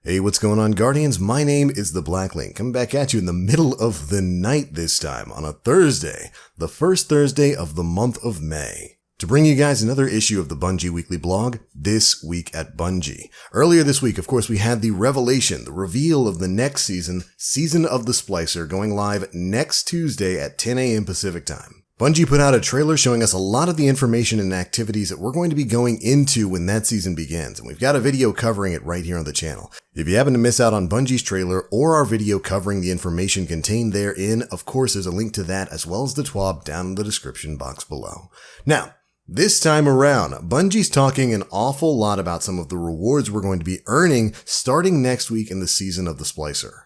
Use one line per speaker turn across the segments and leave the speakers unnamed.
Hey, what's going on, Guardians? My name is the Blacklink, coming back at you in the middle of the night this time on a Thursday, the first Thursday of the month of May, to bring you guys another issue of the Bungie Weekly Blog, This Week at Bungie. Earlier this week, of course, we had the revelation, the reveal of the next season of the Splicer, going live next Tuesday at 10 a.m. Pacific Time. Bungie put out a trailer showing us a lot of the information and activities that we're going to be going into when that season begins, and we've got a video covering it right here on the channel. If you happen to miss out on Bungie's trailer or our video covering the information contained therein, of course there's a link to that as well as the TWAB down in the description box below. Now, this time around, Bungie's talking an awful lot about some of the rewards we're going to be earning starting next week in the season of the Splicer.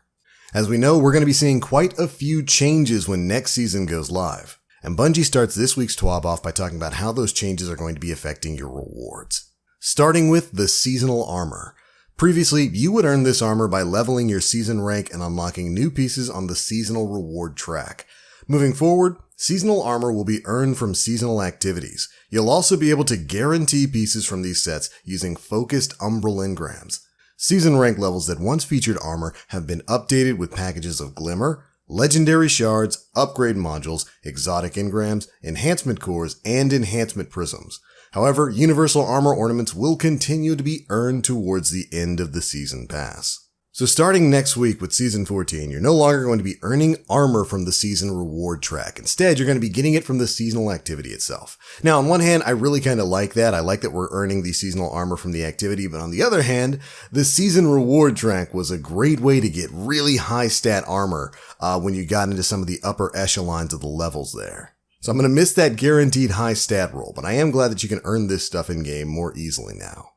As we know, we're going to be seeing quite a few changes when next season goes live. And Bungie starts this week's TWAB off by talking about how those changes are going to be affecting your rewards. Starting with the seasonal armor. Previously, you would earn this armor by leveling your season rank and unlocking new pieces on the seasonal reward track. Moving forward, seasonal armor will be earned from seasonal activities. You'll also be able to guarantee pieces from these sets using focused umbral engrams. Season rank levels that once featured armor have been updated with packages of glimmer, legendary shards, upgrade modules, exotic engrams, enhancement cores, and enhancement prisms. However, universal armor ornaments will continue to be earned towards the end of the season pass. So starting next week with Season 14, you're no longer going to be earning armor from the season reward track. Instead, you're going to be getting it from the seasonal activity itself. Now, on one hand, I really kind of like that. I like that we're earning the seasonal armor from the activity, but on the other hand, the season reward track was a great way to get really high stat armor when you got into some of the upper echelons of the levels there. So I'm going to miss that guaranteed high stat roll, but I am glad that you can earn this stuff in game more easily now.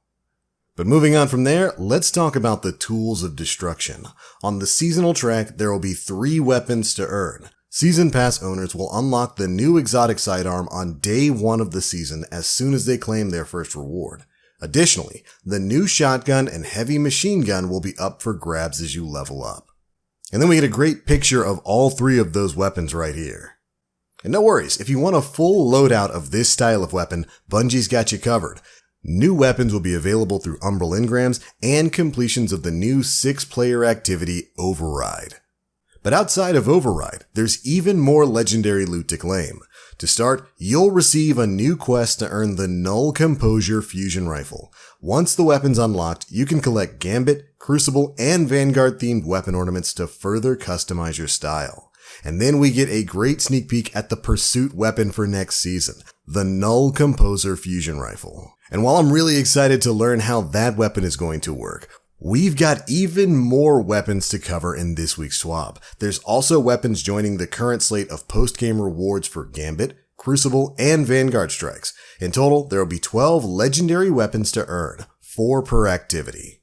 But moving on from there, let's talk about the tools of destruction. On the seasonal track, there will be 3 weapons to earn. Season Pass owners will unlock the new exotic sidearm on day 1 of the season as soon as they claim their first reward. Additionally, the new shotgun and heavy machine gun will be up for grabs as you level up. And then we get a great picture of all 3 of those weapons right here. And no worries, if you want a full loadout of this style of weapon, Bungie's got you covered. New weapons will be available through umbral engrams and completions of the new 6-player activity Override. But outside of Override, there's even more legendary loot to claim. To start, you'll receive a new quest to earn the Null Composure Fusion Rifle. Once the weapon's unlocked, you can collect Gambit, Crucible, and Vanguard-themed weapon ornaments to further customize your style. And then we get a great sneak peek at the pursuit weapon for next season, the Null Composure Fusion Rifle. And while I'm really excited to learn how that weapon is going to work, we've got even more weapons to cover in this week's TWAB. There's also weapons joining the current slate of post-game rewards for Gambit, Crucible, and Vanguard strikes. In total, there will be 12 legendary weapons to earn, 4 per activity.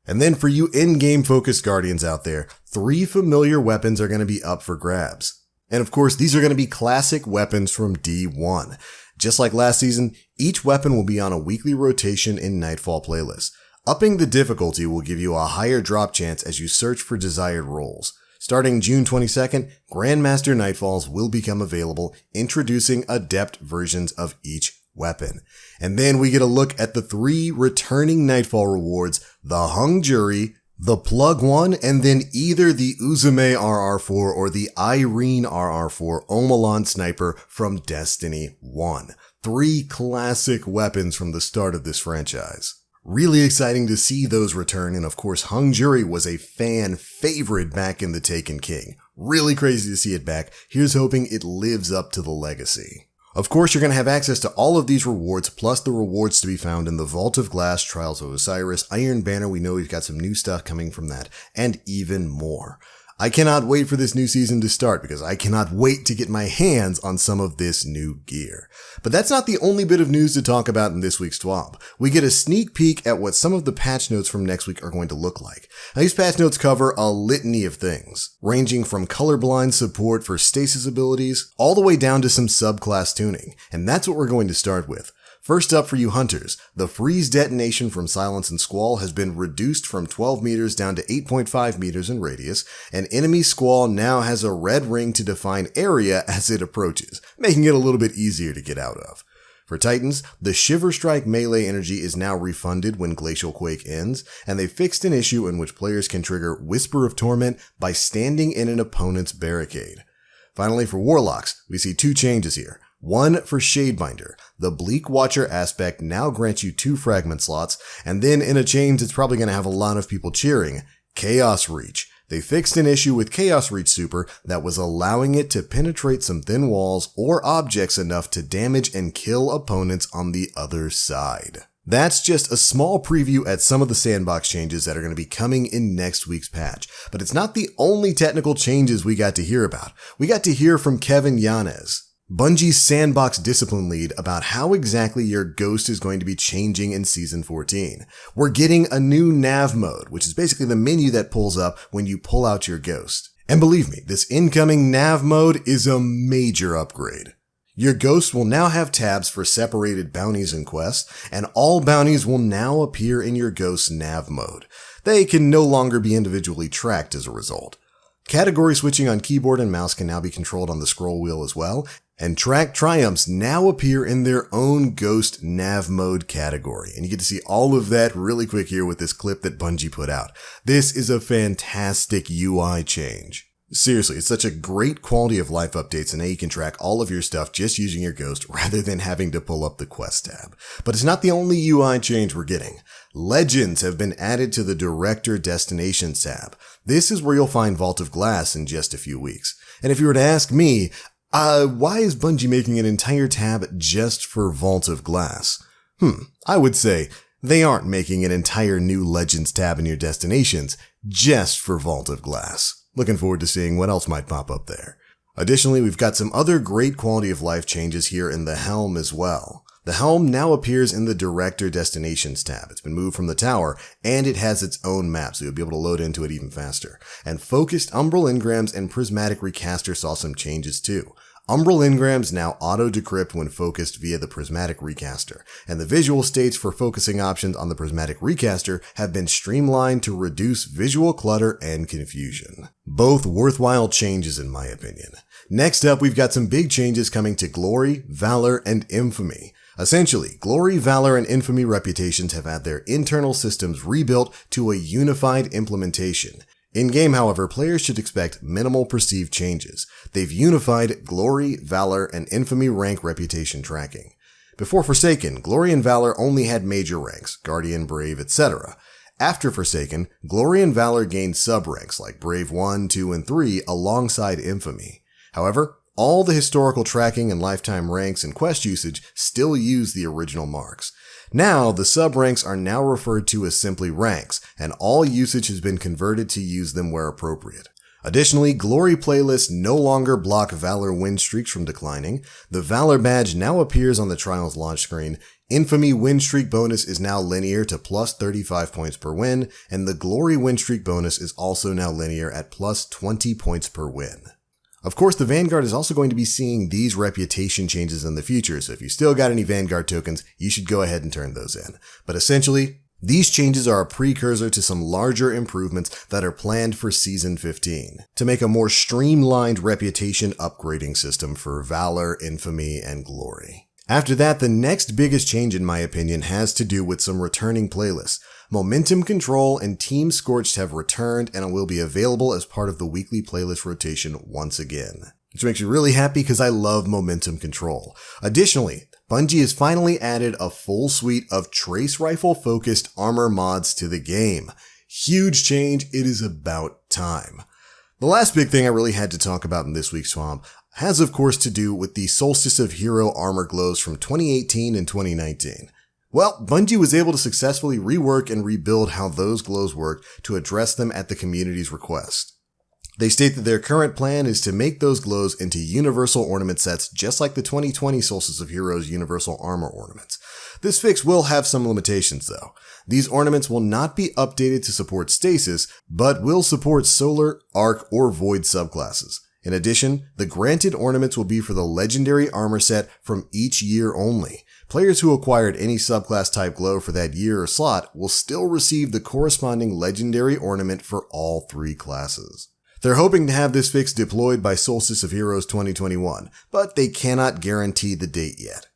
And then for you in-game focused Guardians out there, 3 familiar weapons are going to be up for grabs. And of course, these are going to be classic weapons from D1. Just like last season, each weapon will be on a weekly rotation in Nightfall playlists. Upping the difficulty will give you a higher drop chance as you search for desired roles. Starting June 22nd, Grandmaster Nightfalls will become available, introducing adept versions of each weapon. And then we get a look at the 3 returning Nightfall rewards, the Hung Jury, the Plug 1, and then either the Uzume RR4 or the Irene RR4 Omelan Sniper from Destiny 1. 3 classic weapons from the start of this franchise. Really exciting to see those return, and of course Hung Jury was a fan favorite back in the Taken King. Really crazy to see it back. Here's hoping it lives up to the legacy. Of course, you're going to have access to all of these rewards, plus the rewards to be found in the Vault of Glass, Trials of Osiris, Iron Banner. We know we've got some new stuff coming from that, and even more. I cannot wait for this new season to start because I cannot wait to get my hands on some of this new gear. But that's not the only bit of news to talk about in this week's TWAB. We get a sneak peek at what some of the patch notes from next week are going to look like. Now, these patch notes cover a litany of things, ranging from colorblind support for stasis abilities, all the way down to some subclass tuning. And that's what we're going to start with. First up for you hunters, the freeze detonation from Silence and Squall has been reduced from 12 meters down to 8.5 meters in radius, and enemy Squall now has a red ring to define area as it approaches, making it a little bit easier to get out of. For Titans, the Shiver Strike melee energy is now refunded when Glacial Quake ends, and they fixed an issue in which players can trigger Whisper of Torment by standing in an opponent's barricade. Finally, for Warlocks, we see 2 changes here. One for Shadebinder. The Bleak Watcher aspect now grants you 2 fragment slots, and then in a change that's probably going to have a lot of people cheering, Chaos Reach. They fixed an issue with Chaos Reach Super that was allowing it to penetrate some thin walls or objects enough to damage and kill opponents on the other side. That's just a small preview at some of the Sandbox changes that are going to be coming in next week's patch. But it's not the only technical changes we got to hear about. We got to hear from Kevin Yanez, Bungie's Sandbox Discipline Lead, about how exactly your Ghost is going to be changing in Season 14. We're getting a new nav mode, which is basically the menu that pulls up when you pull out your Ghost. And believe me, this incoming nav mode is a major upgrade. Your Ghost will now have tabs for separated bounties and quests, and all bounties will now appear in your Ghost's nav mode. They can no longer be individually tracked as a result. Category switching on keyboard and mouse can now be controlled on the scroll wheel as well, and track triumphs now appear in their own Ghost nav mode category. And you get to see all of that really quick here with this clip that Bungie put out. This is a fantastic UI change. Seriously, it's such a great quality of life update, so now you can track all of your stuff just using your Ghost rather than having to pull up the quest tab. But it's not the only UI change we're getting. Legends have been added to the Director Destinations tab. This is where you'll find Vault of Glass in just a few weeks. And if you were to ask me, why is Bungie making an entire tab just for Vault of Glass? I would say they aren't making an entire new Legends tab in your destinations just for Vault of Glass. Looking forward to seeing what else might pop up there. Additionally, we've got some other great quality of life changes here in the Helm as well. The Helm now appears in the Director Destinations tab. It's been moved from the tower, and it has its own map, so you'll be able to load into it even faster. And Focused Umbral Engrams and Prismatic Recaster saw some changes too. Umbral Engrams now auto-decrypt when focused via the Prismatic Recaster, and the visual states for focusing options on the Prismatic Recaster have been streamlined to reduce visual clutter and confusion. Both worthwhile changes in my opinion. Next up, we've got some big changes coming to Glory, Valor, and Infamy. Essentially, Glory, Valor, and Infamy reputations have had their internal systems rebuilt to a unified implementation. In-game, however, players should expect minimal perceived changes. They've unified Glory, Valor, and Infamy rank reputation tracking. Before Forsaken, Glory and Valor only had major ranks, Guardian, Brave, etc. After Forsaken, Glory and Valor gained sub-ranks like Brave 1, 2, and 3 alongside Infamy. However, all the historical tracking and lifetime ranks and quest usage still use the original marks. Now, the sub-ranks are now referred to as simply ranks, and all usage has been converted to use them where appropriate. Additionally, Glory playlists no longer block Valor win streaks from declining, the Valor badge now appears on the Trials launch screen, Infamy win streak bonus is now linear to plus 35 points per win, and the Glory win streak bonus is also now linear at plus 20 points per win. Of course, the Vanguard is also going to be seeing these reputation changes in the future, so if you still got any Vanguard tokens, you should go ahead and turn those in. But essentially, these changes are a precursor to some larger improvements that are planned for Season 15, to make a more streamlined reputation upgrading system for Valor, Infamy, and Glory. After that, the next biggest change in my opinion has to do with some returning playlists. Momentum Control and Team Scorched have returned and will be available as part of the weekly playlist rotation once again. Which makes me really happy because I love Momentum Control. Additionally, Bungie has finally added a full suite of trace rifle focused armor mods to the game. Huge change, it is about time. The last big thing I really had to talk about in this week's Swamp has of course to do with the Solstice of Hero armor glows from 2018 and 2019. Well, Bungie was able to successfully rework and rebuild how those glows work to address them at the community's request. They state that their current plan is to make those glows into universal ornament sets just like the 2020 Solstice of Heroes universal armor ornaments. This fix will have some limitations though. These ornaments will not be updated to support Stasis, but will support Solar, Arc, or Void subclasses. In addition, the granted ornaments will be for the legendary armor set from each year only. Players who acquired any subclass type glow for that year or slot will still receive the corresponding legendary ornament for all three classes. They're hoping to have this fix deployed by Solstice of Heroes 2021, but they cannot guarantee the date yet.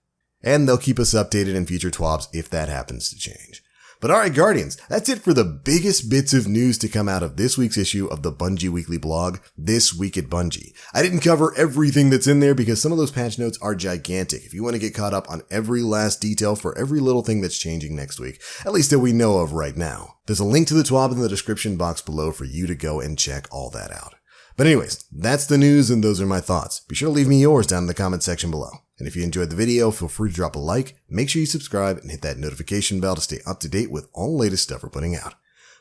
And they'll keep us updated in future TWABs if that happens to change. But alright, Guardians, that's it for the biggest bits of news to come out of this week's issue of the Bungie Weekly blog, This Week at Bungie. I didn't cover everything that's in there because some of those patch notes are gigantic. If you want to get caught up on every last detail for every little thing that's changing next week, at least that we know of right now, there's a link to the TWAB in the description box below for you to go and check all that out. But anyways, that's the news and those are my thoughts. Be sure to leave me yours down in the comment section below. And if you enjoyed the video, feel free to drop a like, make sure you subscribe, and hit that notification bell to stay up to date with all the latest stuff we're putting out.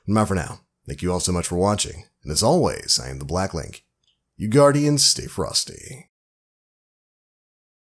And bye for now. Thank you all so much for watching. And as always, I am the Black Link. You Guardians, stay frosty.